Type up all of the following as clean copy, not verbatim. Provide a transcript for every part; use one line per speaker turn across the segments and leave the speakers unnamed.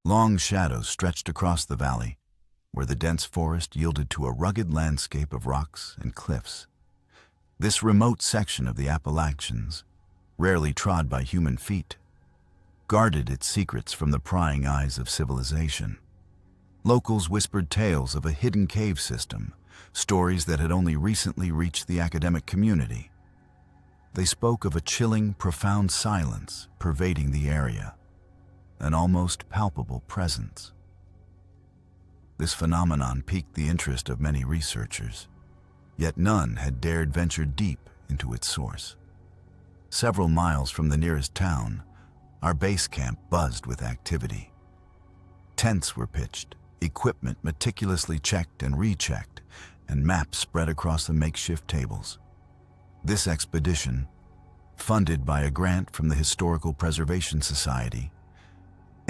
Long shadows stretched across the valley, where the dense forest yielded to a rugged landscape of rocks and cliffs. This remote section of the Appalachians, rarely trod by human feet, guarded its secrets from the prying eyes of civilization. Locals whispered tales of a hidden cave system, stories that had only recently reached the academic community. They spoke of a chilling, profound silence pervading the area, an almost palpable presence. This phenomenon piqued the interest of many researchers, yet none had dared venture deep into its source. Several miles from the nearest town, our base camp buzzed with activity. Tents were pitched, equipment meticulously checked and rechecked, and maps spread across the makeshift tables. This expedition, funded by a grant from the Historical Preservation Society,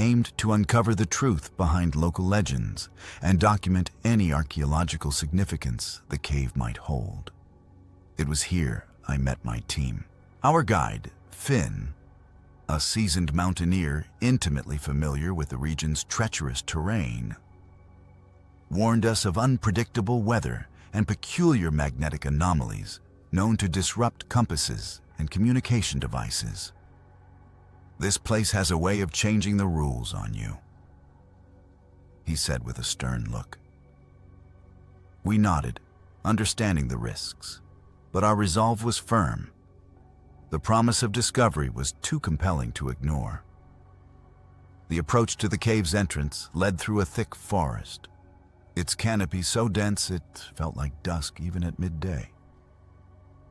aimed to uncover the truth behind local legends and document any archaeological significance the cave might hold. It was here I met my team. Our guide, Finn, a seasoned mountaineer intimately familiar with the region's treacherous terrain, warned us of unpredictable weather and peculiar magnetic anomalies known to disrupt compasses and communication devices. "This place has a way of changing the rules on you," he said with a stern look. We nodded, understanding the risks, but our resolve was firm. The promise of discovery was too compelling to ignore. The approach to the cave's entrance led through a thick forest, its canopy so dense it felt like dusk even at midday.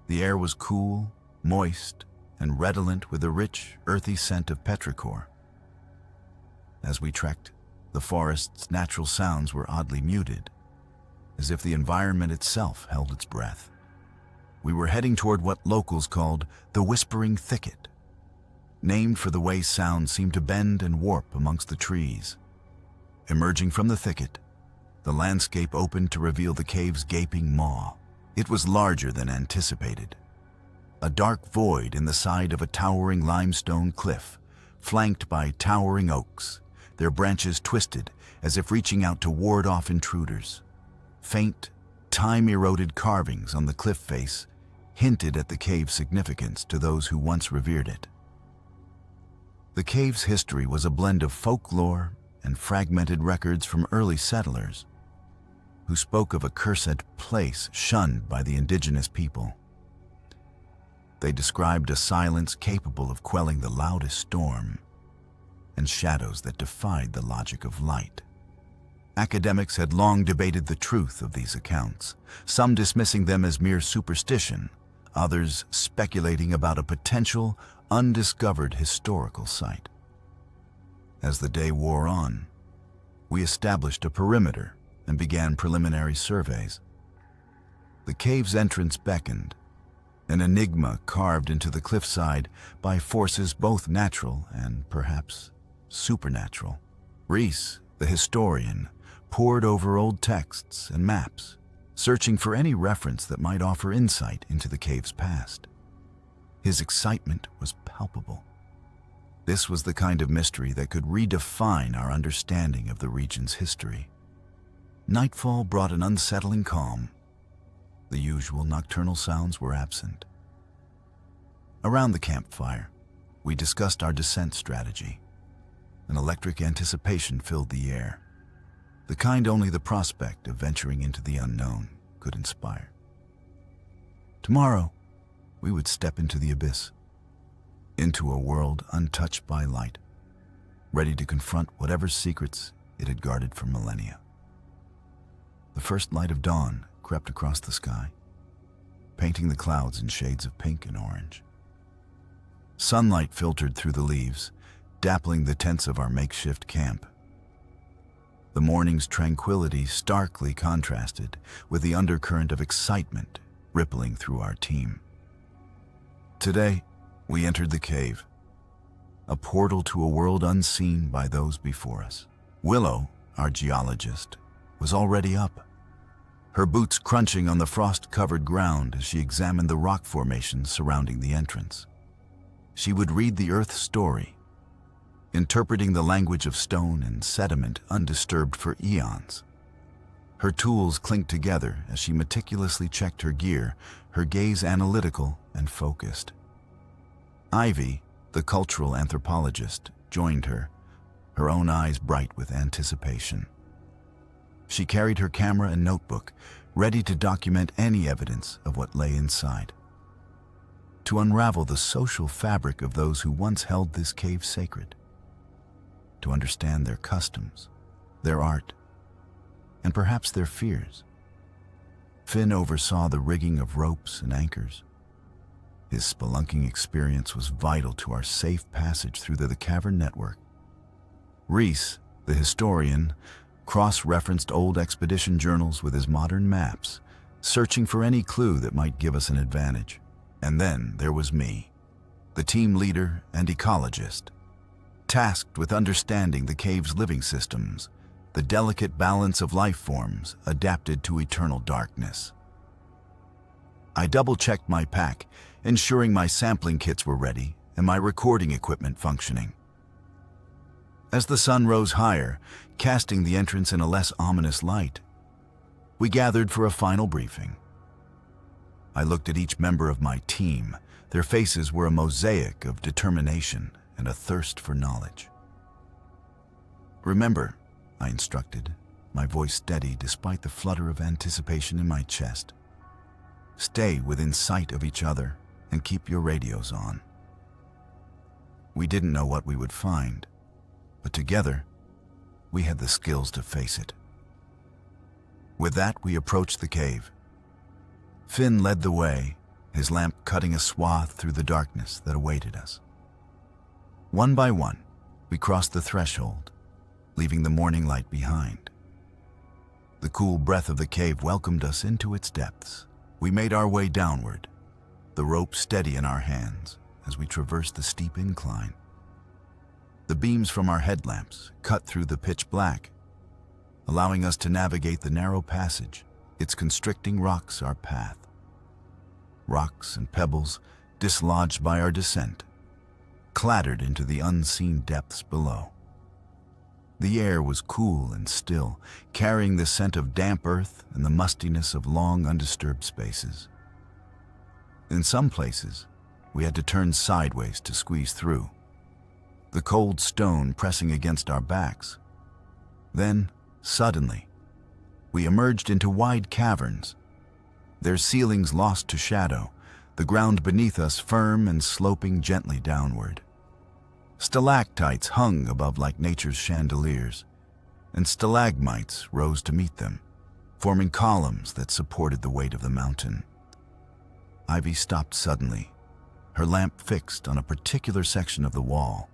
The air was cool, moist, and redolent with a rich, earthy scent of petrichor. As we trekked, the forest's natural sounds were oddly muted, as if the environment itself held its breath. We were heading toward what locals called the Whispering Thicket, named for the way sound seemed to bend and warp amongst the trees. Emerging from the thicket, the landscape opened to reveal the cave's gaping maw. It was larger than anticipated. A dark void in the side of a towering limestone cliff, flanked by towering oaks, their branches twisted as if reaching out to ward off intruders. Faint, time-eroded carvings on the cliff face hinted at the cave's significance to those who once revered it. The cave's history was a blend of folklore and fragmented records from early settlers who spoke of a cursed place shunned by the indigenous people. They described a silence capable of quelling the loudest storm and shadows that defied the logic of light. Academics had long debated the truth of these accounts, some dismissing them as mere superstition, others speculating about a potential, undiscovered historical site. As the day wore on, we established a perimeter and began preliminary surveys. The cave's entrance beckoned, an enigma carved into the cliffside by forces both natural and perhaps supernatural. Reese, the historian, pored over old texts and maps, searching for any reference that might offer insight into the cave's past. His excitement was palpable. This was the kind of mystery that could redefine our understanding of the region's history. Nightfall brought an unsettling calm. The usual nocturnal sounds were absent. Around the campfire, we discussed our descent strategy. An electric anticipation filled the air, the kind only the prospect of venturing into the unknown could inspire. Tomorrow, we would step into the abyss, into a world untouched by light, ready to confront whatever secrets it had guarded for millennia. The first light of dawn crept across the sky, painting the clouds in shades of pink and orange. Sunlight filtered through the leaves, dappling the tents of our makeshift camp. The morning's tranquility starkly contrasted with the undercurrent of excitement rippling through our team. Today, we entered the cave, a portal to a world unseen by those before us. Willow, our geologist, was already up, her boots crunching on the frost-covered ground as she examined the rock formations surrounding the entrance. She would read the Earth's story, interpreting the language of stone and sediment undisturbed for eons. Her tools clinked together as she meticulously checked her gear, her gaze analytical and focused. Ivy, the cultural anthropologist, joined her, her own eyes bright with anticipation. She carried her camera and notebook, ready to document any evidence of what lay inside. To unravel the social fabric of those who once held this cave sacred. To understand their customs, their art, and perhaps their fears. Finn oversaw the rigging of ropes and anchors. His spelunking experience was vital to our safe passage through the cavern network. Reese, the historian, cross-referenced old expedition journals with his modern maps, searching for any clue that might give us an advantage. And then there was me, the team leader and ecologist, tasked with understanding the cave's living systems, the delicate balance of life forms adapted to eternal darkness. I double-checked my pack, ensuring my sampling kits were ready and my recording equipment functioning. As the sun rose higher, casting the entrance in a less ominous light, we gathered for a final briefing. I looked at each member of my team. Their faces were a mosaic of determination and a thirst for knowledge. "Remember," I instructed, my voice steady despite the flutter of anticipation in my chest. "Stay within sight of each other and keep your radios on." We didn't know what we would find, but together, we had the skills to face it. With that, we approached the cave. Finn led the way, his lamp cutting a swath through the darkness that awaited us. One by one, we crossed the threshold, leaving the morning light behind. The cool breath of the cave welcomed us into its depths. We made our way downward, the rope steady in our hands as we traversed the steep incline. The beams from our headlamps cut through the pitch black, allowing us to navigate the narrow passage, its constricting rocks our path. Rocks and pebbles, dislodged by our descent, clattered into the unseen depths below. The air was cool and still, carrying the scent of damp earth and the mustiness of long undisturbed spaces. In some places, we had to turn sideways to squeeze through, the cold stone pressing against our backs. Then, suddenly, we emerged into wide caverns, their ceilings lost to shadow, the ground beneath us firm and sloping gently downward. Stalactites hung above like nature's chandeliers, and stalagmites rose to meet them, forming columns that supported the weight of the mountain. Ivy stopped suddenly, her lamp fixed on a particular section of the wall.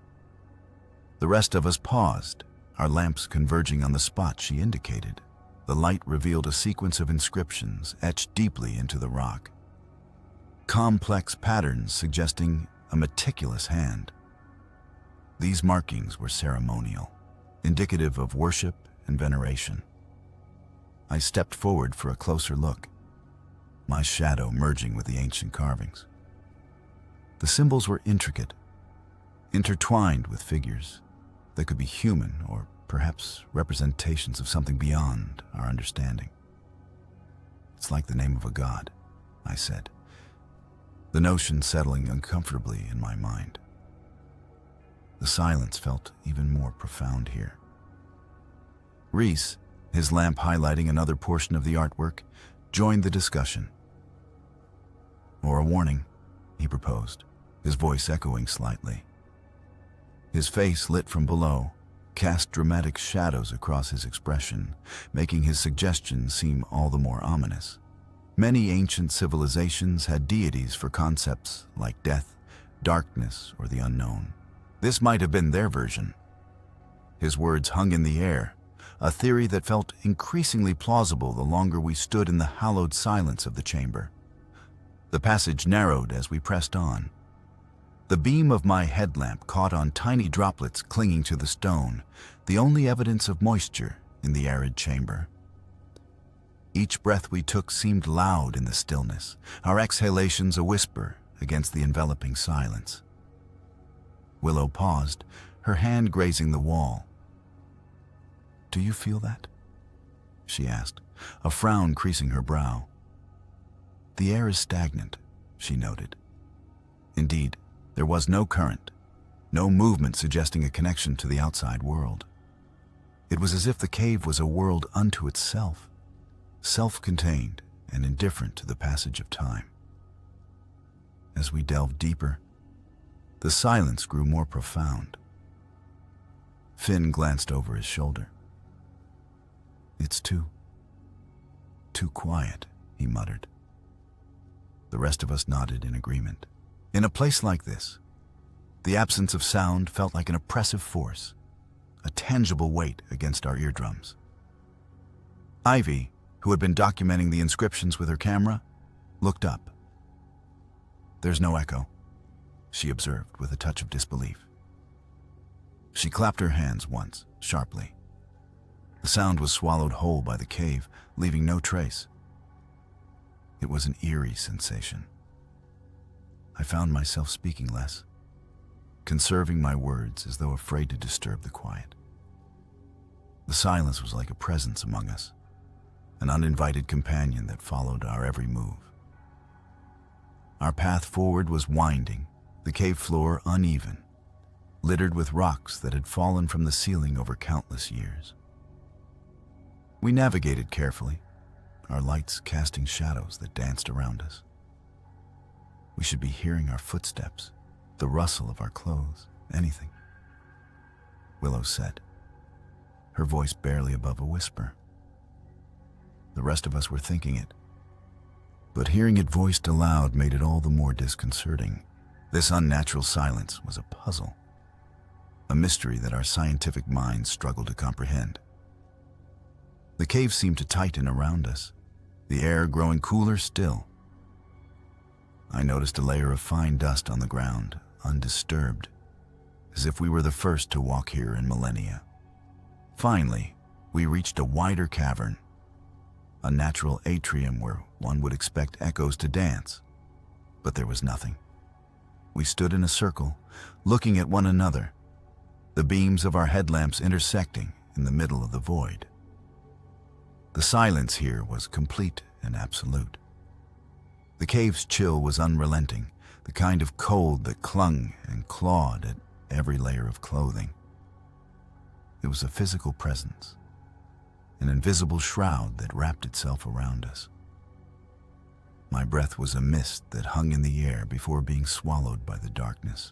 The rest of us paused, our lamps converging on the spot she indicated. The light revealed a sequence of inscriptions etched deeply into the rock. Complex patterns suggesting a meticulous hand. These markings were ceremonial, indicative of worship and veneration. I stepped forward for a closer look, my shadow merging with the ancient carvings. The symbols were intricate, intertwined with figures that could be human or perhaps representations of something beyond our understanding. "It's like the name of a god," I said, the notion settling uncomfortably in my mind. The silence felt even more profound here. Reese, his lamp highlighting another portion of the artwork, joined the discussion. "Or a warning," he proposed, his voice echoing slightly. His face, lit from below, cast dramatic shadows across his expression, making his suggestion seem all the more ominous. Many ancient civilizations had deities for concepts like death, darkness, or the unknown. This might have been their version. His words hung in the air, a theory that felt increasingly plausible the longer we stood in the hallowed silence of the chamber. The passage narrowed as we pressed on. The beam of my headlamp caught on tiny droplets clinging to the stone, the only evidence of moisture in the arid chamber. Each breath we took seemed loud in the stillness, our exhalations a whisper against the enveloping silence. Willow paused, her hand grazing the wall. "Do you feel that?" she asked, a frown creasing her brow. "The air is stagnant," she noted. Indeed, there was no current, no movement suggesting a connection to the outside world. It was as if the cave was a world unto itself, self-contained and indifferent to the passage of time. As we delved deeper, the silence grew more profound. Finn glanced over his shoulder. "It's too quiet," he muttered. The rest of us nodded in agreement. In a place like this, the absence of sound felt like an oppressive force, a tangible weight against our eardrums. Ivy, who had been documenting the inscriptions with her camera, looked up. "There's no echo," she observed with a touch of disbelief. She clapped her hands once, sharply. The sound was swallowed whole by the cave, leaving no trace. It was an eerie sensation. I found myself speaking less, conserving my words as though afraid to disturb the quiet. The silence was like a presence among us, an uninvited companion that followed our every move. Our path forward was winding, the cave floor uneven, littered with rocks that had fallen from the ceiling over countless years. We navigated carefully, our lights casting shadows that danced around us. We should be hearing our footsteps, the rustle of our clothes, anything. Willow said, her voice barely above a whisper. The rest of us were thinking it, but hearing it voiced aloud made it all the more disconcerting. This unnatural silence was a puzzle, a mystery that our scientific minds struggled to comprehend. The cave seemed to tighten around us, the air growing cooler still. I noticed a layer of fine dust on the ground, undisturbed, as if we were the first to walk here in millennia. Finally, we reached a wider cavern, a natural atrium where one would expect echoes to dance, but there was nothing. We stood in a circle, looking at one another, the beams of our headlamps intersecting in the middle of the void. The silence here was complete and absolute. The cave's chill was unrelenting, the kind of cold that clung and clawed at every layer of clothing. It was a physical presence, an invisible shroud that wrapped itself around us. My breath was a mist that hung in the air before being swallowed by the darkness.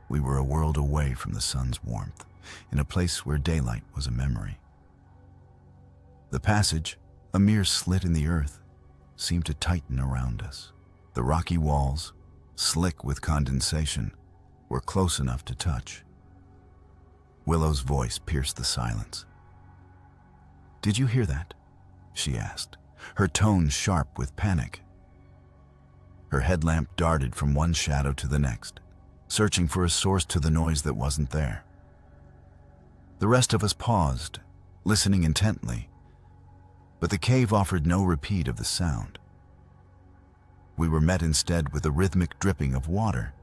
We were a world away from the sun's warmth, in a place where daylight was a memory. The passage, a mere slit in the earth, seemed to tighten around us. The rocky walls, slick with condensation, were close enough to touch. Willow's voice pierced the silence. "Did you hear that?" she asked, her tone sharp with panic. Her headlamp darted from one shadow to the next, searching for a source to the noise that wasn't there. The rest of us paused, listening intently, but the cave offered no repeat of the sound. We were met instead with a rhythmic dripping of water,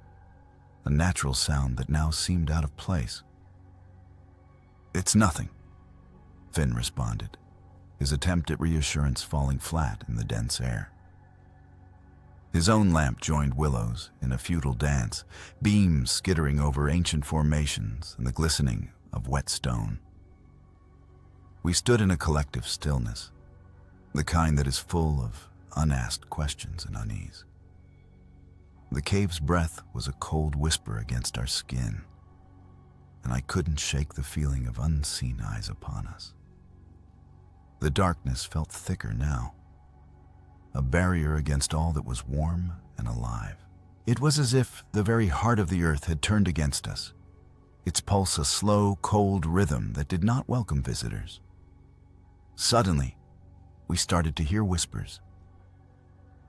a natural sound that now seemed out of place. "It's nothing," Finn responded, his attempt at reassurance falling flat in the dense air. His own lamp joined Willow's in a futile dance, beams skittering over ancient formations and the glistening of wet stone. We stood in a collective stillness, the kind that is full of unasked questions and unease. The cave's breath was a cold whisper against our skin, and I couldn't shake the feeling of unseen eyes upon us. The darkness felt thicker now, a barrier against all that was warm and alive. It was as if the very heart of the earth had turned against us, its pulse a slow, cold rhythm that did not welcome visitors. Suddenly, we started to hear whispers.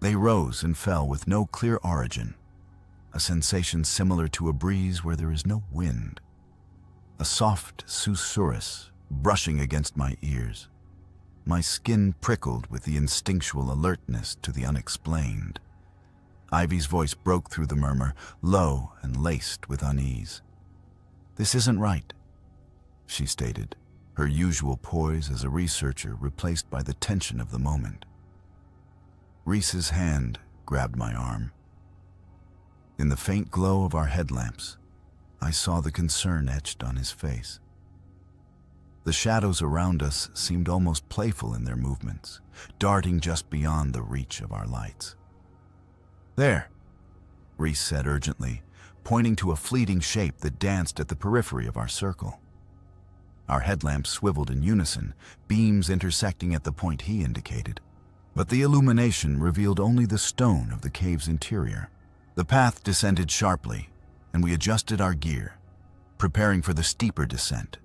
They rose and fell with no clear origin, a sensation similar to a breeze where there is no wind, a soft susurrus brushing against my ears. My skin prickled with the instinctual alertness to the unexplained. Ivy's voice broke through the murmur, low and laced with unease. "This isn't right," she stated, her usual poise as a researcher replaced by the tension of the moment. Reese's hand grabbed my arm. In the faint glow of our headlamps, I saw the concern etched on his face. The shadows around us seemed almost playful in their movements, darting just beyond the reach of our lights. "There," Reese said urgently, pointing to a fleeting shape that danced at the periphery of our circle. Our headlamps swiveled in unison, beams intersecting at the point he indicated. But the illumination revealed only the stone of the cave's interior. The path descended sharply, and we adjusted our gear, preparing for the steeper descent.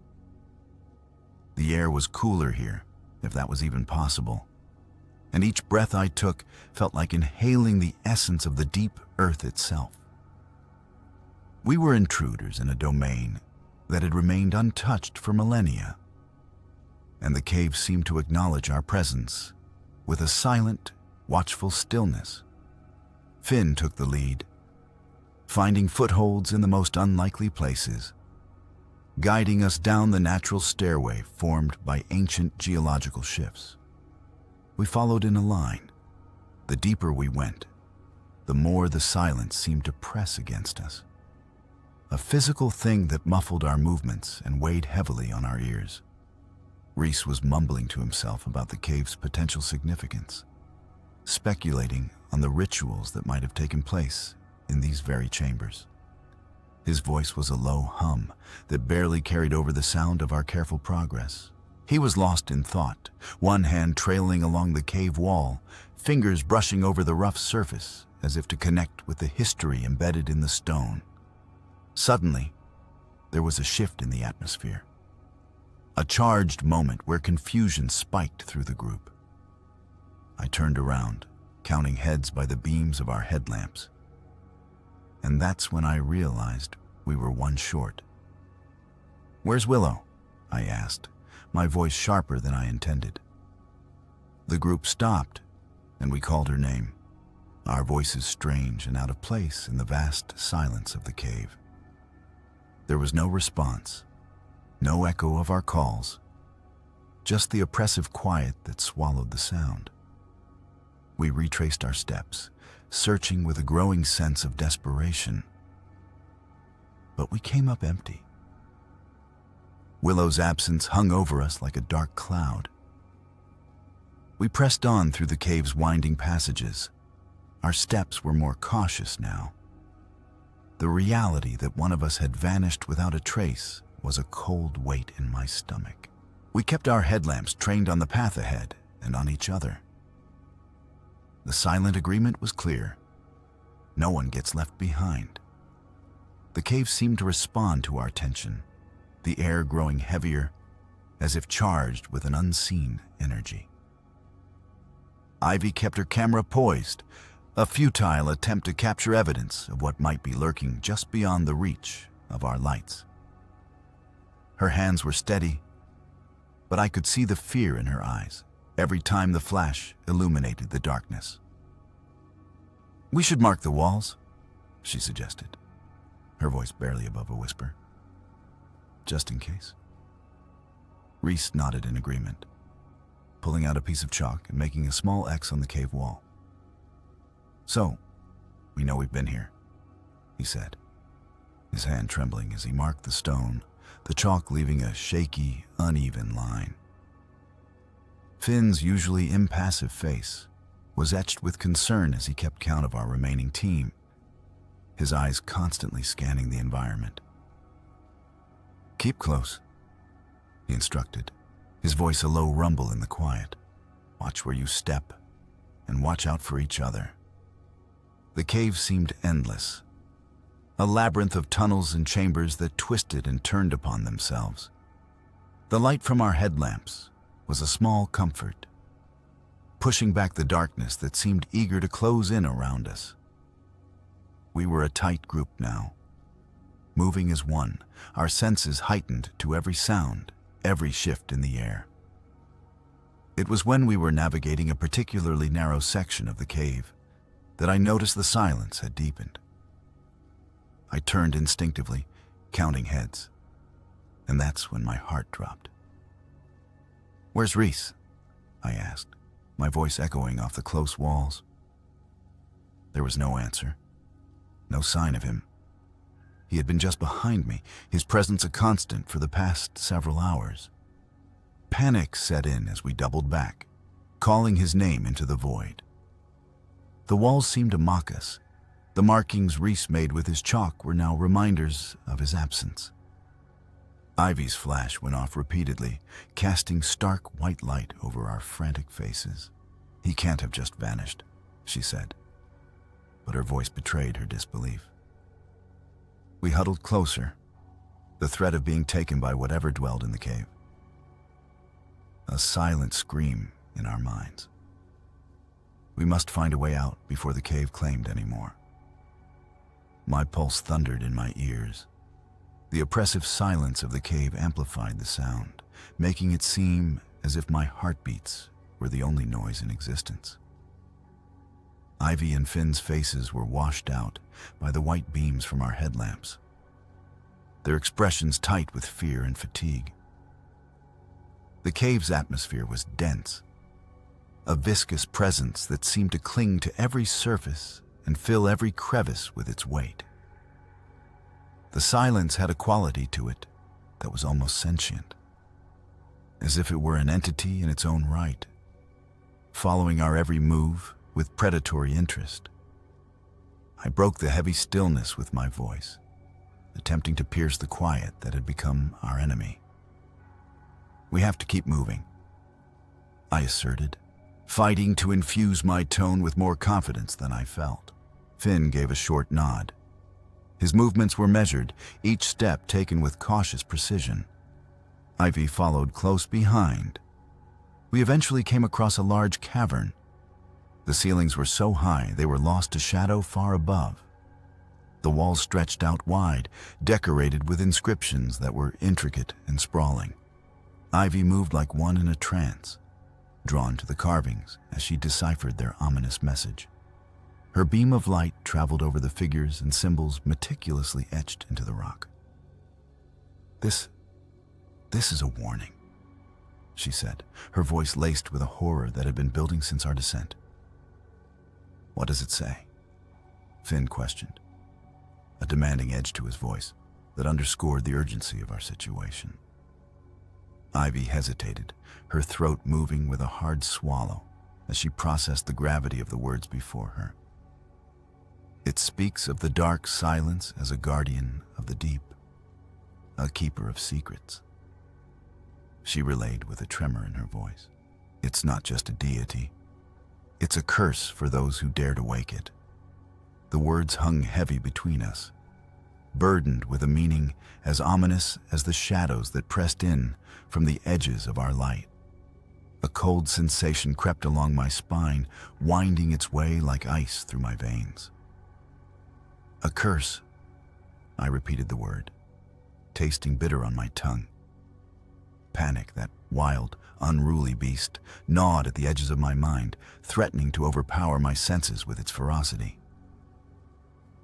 The air was cooler here, if that was even possible, and each breath I took felt like inhaling the essence of the deep earth itself. We were intruders in a domain that had remained untouched for millennia, and the cave seemed to acknowledge our presence with a silent, watchful stillness. Finn took the lead, finding footholds in the most unlikely places, guiding us down the natural stairway formed by ancient geological shifts. We followed in a line. The deeper we went, the more the silence seemed to press against us. A physical thing that muffled our movements and weighed heavily on our ears. Reese was mumbling to himself about the cave's potential significance, speculating on the rituals that might have taken place in these very chambers. His voice was a low hum that barely carried over the sound of our careful progress. He was lost in thought, one hand trailing along the cave wall, fingers brushing over the rough surface as if to connect with the history embedded in the stone. Suddenly, there was a shift in the atmosphere. A charged moment where confusion spiked through the group. I turned around, counting heads by the beams of our headlamps. And that's when I realized we were one short. "Where's Willow?" I asked, my voice sharper than I intended. The group stopped, and we called her name, our voices strange and out of place in the vast silence of the cave. There was no response, no echo of our calls, just the oppressive quiet that swallowed the sound. We retraced our steps, searching with a growing sense of desperation. But we came up empty. Willow's absence hung over us like a dark cloud. We pressed on through the cave's winding passages. Our steps were more cautious now. The reality that one of us had vanished without a trace was a cold weight in my stomach. We kept our headlamps trained on the path ahead and on each other. The silent agreement was clear. No one gets left behind. The cave seemed to respond to our tension, the air growing heavier, as if charged with an unseen energy. Ivy kept her camera poised, a futile attempt to capture evidence of what might be lurking just beyond the reach of our lights. Her hands were steady, but I could see the fear in her eyes every time the flash illuminated the darkness. "We should mark the walls," she suggested, her voice barely above a whisper. "Just in case." Reese nodded in agreement, pulling out a piece of chalk and making a small X on the cave wall. "So, we know we've been here," he said, his hand trembling as he marked the stone, the chalk leaving a shaky, uneven line. Finn's usually impassive face was etched with concern as he kept count of our remaining team, his eyes constantly scanning the environment. "Keep close," he instructed, his voice a low rumble in the quiet. "Watch where you step, and watch out for each other." The cave seemed endless, a labyrinth of tunnels and chambers that twisted and turned upon themselves. The light from our headlamps was a small comfort, pushing back the darkness that seemed eager to close in around us. We were a tight group now, moving as one, our senses heightened to every sound, every shift in the air. It was when we were navigating a particularly narrow section of the cave that I noticed the silence had deepened. I turned instinctively, counting heads. And that's when my heart dropped. "Where's Reese?" I asked, my voice echoing off the close walls. There was no answer, no sign of him. He had been just behind me, his presence a constant for the past several hours. Panic set in as we doubled back, calling his name into the void. The walls seemed to mock us. The markings Reese made with his chalk were now reminders of his absence. Ivy's flash went off repeatedly, casting stark white light over our frantic faces. "He can't have just vanished," she said, but her voice betrayed her disbelief. We huddled closer, the threat of being taken by whatever dwelled in the cave. A silent scream in our minds. We must find a way out before the cave claimed any more. My pulse thundered in my ears. The oppressive silence of the cave amplified the sound, making it seem as if my heartbeats were the only noise in existence. Ivy and Finn's faces were washed out by the white beams from our headlamps, their expressions tight with fear and fatigue. The cave's atmosphere was dense, a viscous presence that seemed to cling to every surface and fill every crevice with its weight. The silence had a quality to it that was almost sentient, as if it were an entity in its own right, following our every move with predatory interest. I broke the heavy stillness with my voice, attempting to pierce the quiet that had become our enemy. "We have to keep moving," I asserted, fighting to infuse my tone with more confidence than I felt. Finn gave a short nod. His movements were measured, each step taken with cautious precision. Ivy followed close behind. We eventually came across a large cavern. The ceilings were so high they were lost to shadow far above. The walls stretched out wide, decorated with inscriptions that were intricate and sprawling. Ivy moved like one in a trance, drawn to the carvings as she deciphered their ominous message. Her beam of light traveled over the figures and symbols meticulously etched into the rock. This is a warning," she said, her voice laced with a horror that had been building since our descent. "What does it say?" Finn questioned, a demanding edge to his voice that underscored the urgency of our situation. Ivy hesitated, her throat moving with a hard swallow as she processed the gravity of the words before her. "It speaks of the dark silence as a guardian of the deep, a keeper of secrets," she relayed with a tremor in her voice. "It's not just a deity. It's a curse for those who dare to wake it." The words hung heavy between us, burdened with a meaning as ominous as the shadows that pressed in from the edges of our light. A cold sensation crept along my spine, winding its way like ice through my veins. "A curse," I repeated the word, tasting bitter on my tongue. Panic, that wild, unruly beast, gnawed at the edges of my mind, threatening to overpower my senses with its ferocity.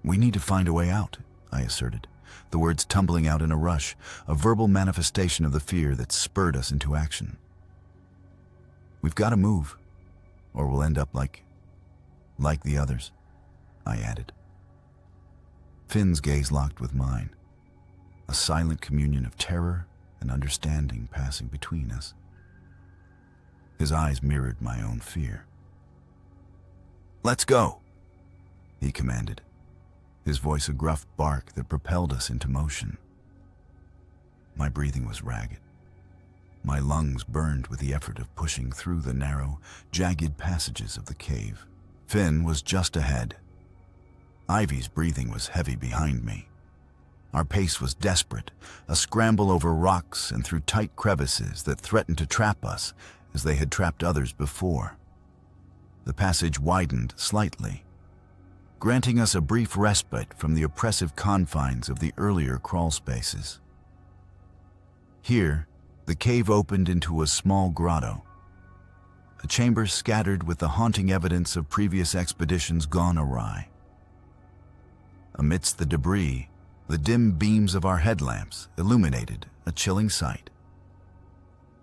"We need to find a way out," I asserted, the words tumbling out in a rush, a verbal manifestation of the fear that spurred us into action. "We've got to move, or we'll end up like the others," I added. Finn's gaze locked with mine, a silent communion of terror and understanding passing between us. His eyes mirrored my own fear. "Let's go," he commanded, his voice a gruff bark that propelled us into motion. My breathing was ragged. My lungs burned with the effort of pushing through the narrow, jagged passages of the cave. Finn was just ahead. Ivy's breathing was heavy behind me. Our pace was desperate, a scramble over rocks and through tight crevices that threatened to trap us as they had trapped others before. The passage widened slightly, granting us a brief respite from the oppressive confines of the earlier crawl spaces. Here, the cave opened into a small grotto, a chamber scattered with the haunting evidence of previous expeditions gone awry. Amidst the debris, The dim beams of our headlamps illuminated a chilling sight.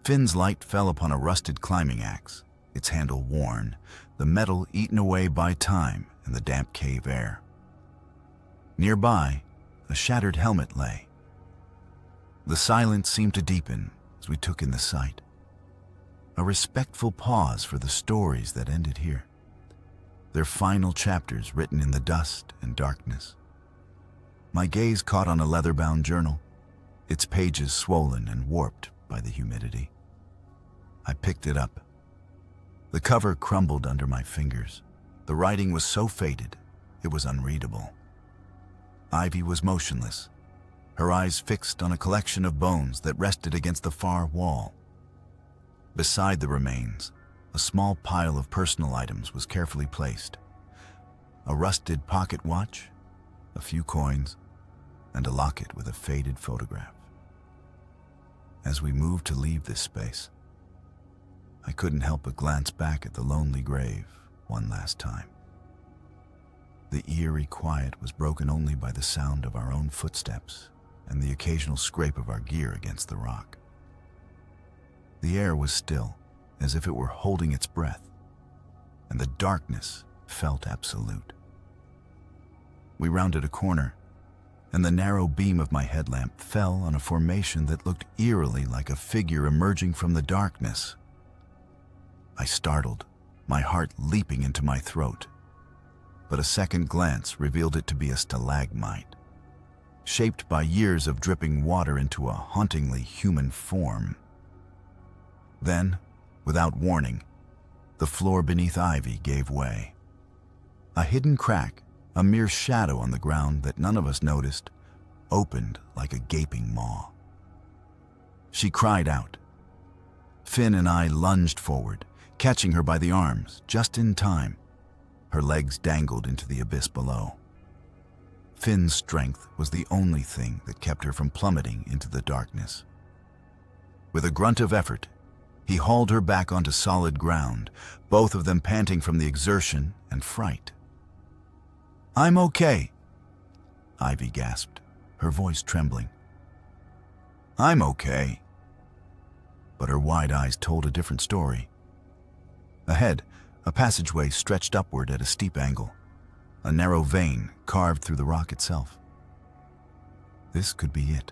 Finn's light fell upon a rusted climbing axe, its handle worn, the metal eaten away by time and the damp cave air. Nearby, a shattered helmet lay. The silence seemed to deepen as we took in the sight. A respectful pause for the stories that ended here, their final chapters written in the dust and darkness. My gaze caught on a leather-bound journal, its pages swollen and warped by the humidity. I picked it up. The cover crumbled under my fingers. The writing was so faded, it was unreadable. Ivy was motionless, her eyes fixed on a collection of bones that rested against the far wall. Beside the remains, a small pile of personal items was carefully placed. A rusted pocket watch, a few coins, and a locket with a faded photograph. As we moved to leave this space, I couldn't help but glance back at the lonely grave one last time. The eerie quiet was broken only by the sound of our own footsteps and the occasional scrape of our gear against the rock. The air was still, as if it were holding its breath, and the darkness felt absolute. We rounded a corner, and the narrow beam of my headlamp fell on a formation that looked eerily like a figure emerging from the darkness. I startled, my heart leaping into my throat, but a second glance revealed it to be a stalagmite, shaped by years of dripping water into a hauntingly human form. Then, without warning, the floor beneath Ivy gave way. A hidden crack, a mere shadow on the ground that none of us noticed, opened like a gaping maw. She cried out. Finn and I lunged forward, catching her by the arms just in time. Her legs dangled into the abyss below. Finn's strength was the only thing that kept her from plummeting into the darkness. With a grunt of effort, he hauled her back onto solid ground, both of them panting from the exertion and fright. "I'm okay," Ivy gasped, her voice trembling. "I'm okay." But her wide eyes told a different story. Ahead, a passageway stretched upward at a steep angle, a narrow vein carved through the rock itself. "This could be it,"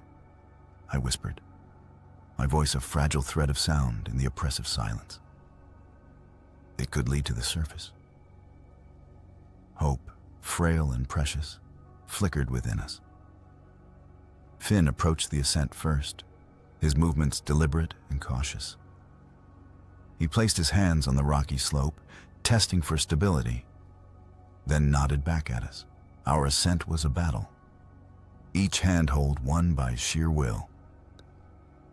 I whispered, my voice a fragile thread of sound in the oppressive silence. It could lead to the surface. Hope, frail and precious, flickered within us. Finn approached the ascent first, his movements deliberate and cautious. He placed his hands on the rocky slope, testing for stability, then nodded back at us. Our ascent was a battle, each handhold won by sheer will.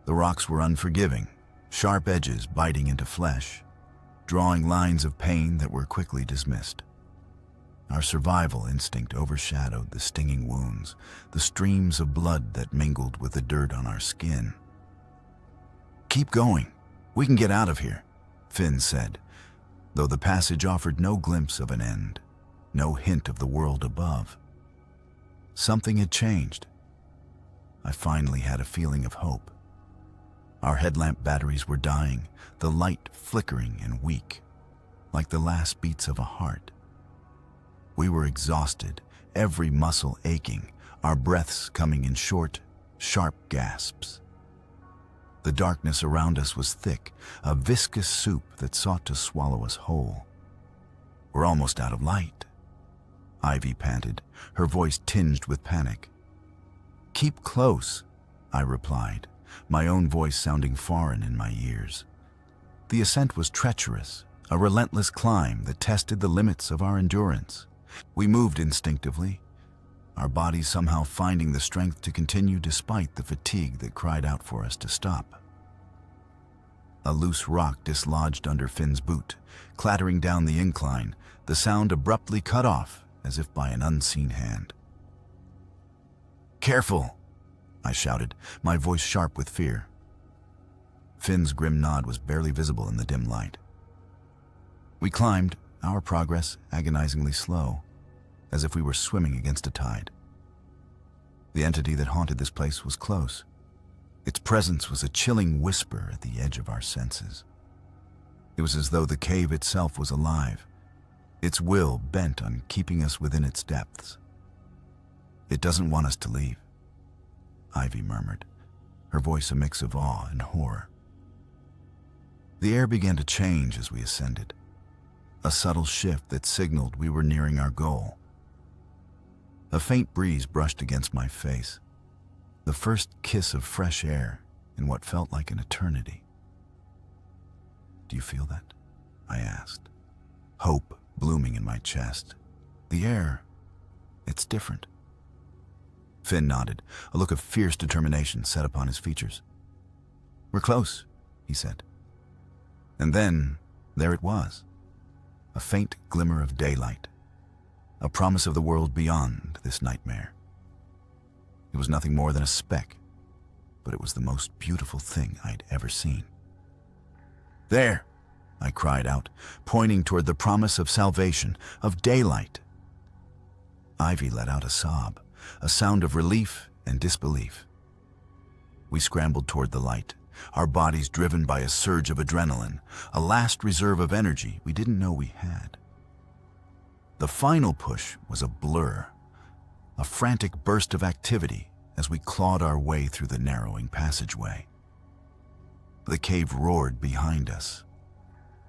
The rocks were unforgiving, sharp edges biting into flesh, drawing lines of pain that were quickly dismissed. Our survival instinct overshadowed the stinging wounds, the streams of blood that mingled with the dirt on our skin. "Keep going. We can get out of here," Finn said, though the passage offered no glimpse of an end, no hint of the world above. Something had changed. I finally had a feeling of hope. Our headlamp batteries were dying, the light flickering and weak, like the last beats of a heart. We were exhausted, every muscle aching, our breaths coming in short, sharp gasps. The darkness around us was thick, a viscous soup that sought to swallow us whole. "We're almost out of light," Ivy panted, her voice tinged with panic. "Keep close," I replied, my own voice sounding foreign in my ears. The ascent was treacherous, a relentless climb that tested the limits of our endurance. We moved instinctively, our bodies somehow finding the strength to continue despite the fatigue that cried out for us to stop. A loose rock dislodged under Finn's boot, clattering down the incline, the sound abruptly cut off as if by an unseen hand. "Careful!" I shouted, my voice sharp with fear. Finn's grim nod was barely visible in the dim light. We climbed, our progress agonizingly slow, as if we were swimming against a tide. The entity that haunted this place was close. Its presence was a chilling whisper at the edge of our senses. It was as though the cave itself was alive, its will bent on keeping us within its depths. "It doesn't want us to leave," Ivy murmured, her voice a mix of awe and horror. The air began to change as we ascended, a subtle shift that signaled we were nearing our goal. A faint breeze brushed against my face, the first kiss of fresh air in what felt like an eternity. "Do you feel that?" I asked, hope blooming in my chest. "The air, it's different." Finn nodded, a look of fierce determination set upon his features. "We're close," he said. And then, there it was, a faint glimmer of daylight, a promise of the world beyond this nightmare. It was nothing more than a speck, but it was the most beautiful thing I'd ever seen. "There!" I cried out, pointing toward the promise of salvation, of daylight. Ivy let out a sob, a sound of relief and disbelief. We scrambled toward the light, our bodies driven by a surge of adrenaline, a last reserve of energy we didn't know we had. The final push was a blur, a frantic burst of activity as we clawed our way through the narrowing passageway. The cave roared behind us,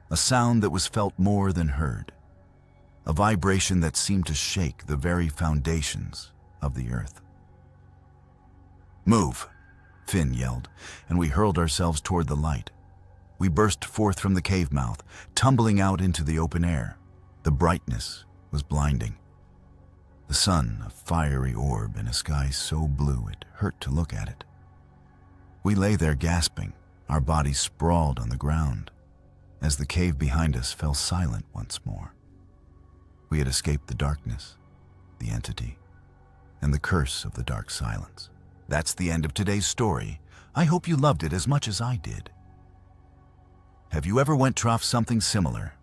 a sound that was felt more than heard, a vibration that seemed to shake the very foundations of the earth. "Move!" Finn yelled, and we hurled ourselves toward the light. We burst forth from the cave mouth, tumbling out into the open air. The brightness was blinding. The sun, a fiery orb in a sky so blue it hurt to look at it. We lay there gasping, our bodies sprawled on the ground, as the cave behind us fell silent once more. We had escaped the darkness, the entity, and the curse of the dark silence. That's the end of today's story. I hope you loved it as much as I did. Have you ever went trough something similar?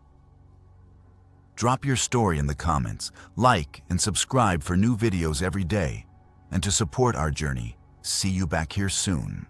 Drop your story in the comments, like and subscribe for new videos every day. And to support our journey, see you back here soon.